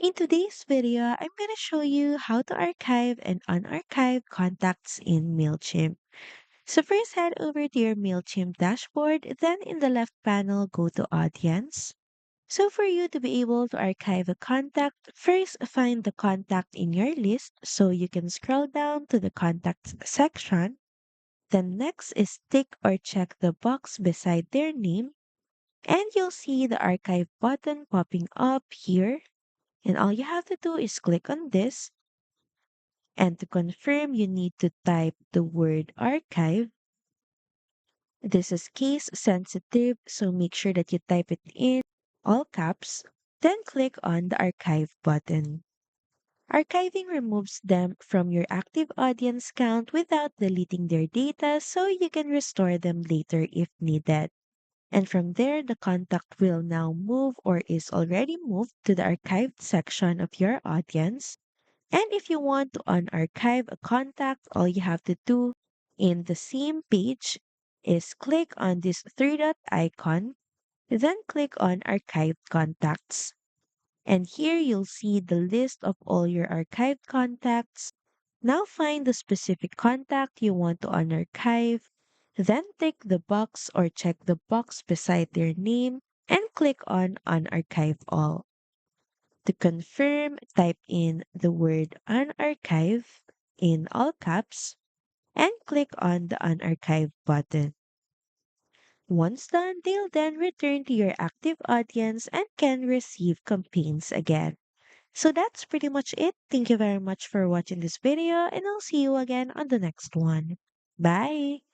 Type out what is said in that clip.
In today's video, I'm going to show you how to archive and unarchive contacts in Mailchimp. So first head over to your Mailchimp dashboard, then in the left panel, go to Audience. So for you to be able to archive a contact, first find the contact in your list so you can scroll down to the contacts section. Then next is tick or check the box beside their name and you'll see the archive button popping up here. And all you have to do is click on this. And to confirm, you need to type the word archive. This is case sensitive, so make sure that you type it in all caps. Then click on the archive button. Archiving removes them from your active audience count without deleting their data so you can restore them later if needed. And from there, the contact will now move or is already moved to the archived section of your audience. And if you want to unarchive a contact, all you have to do in the same page is click on this three dot icon, then click on Archived Contacts. And here you'll see the list of all your archived contacts. Now find the specific contact you want to unarchive, then tick the box or check the box beside their name and click on Unarchive All. To confirm, type in the word unarchive in all caps and click on the unarchive button. Once done, they'll then return to your active audience and can receive campaigns again. So that's pretty much it. Thank you very much for watching this video and I'll see you again on the next one. Bye!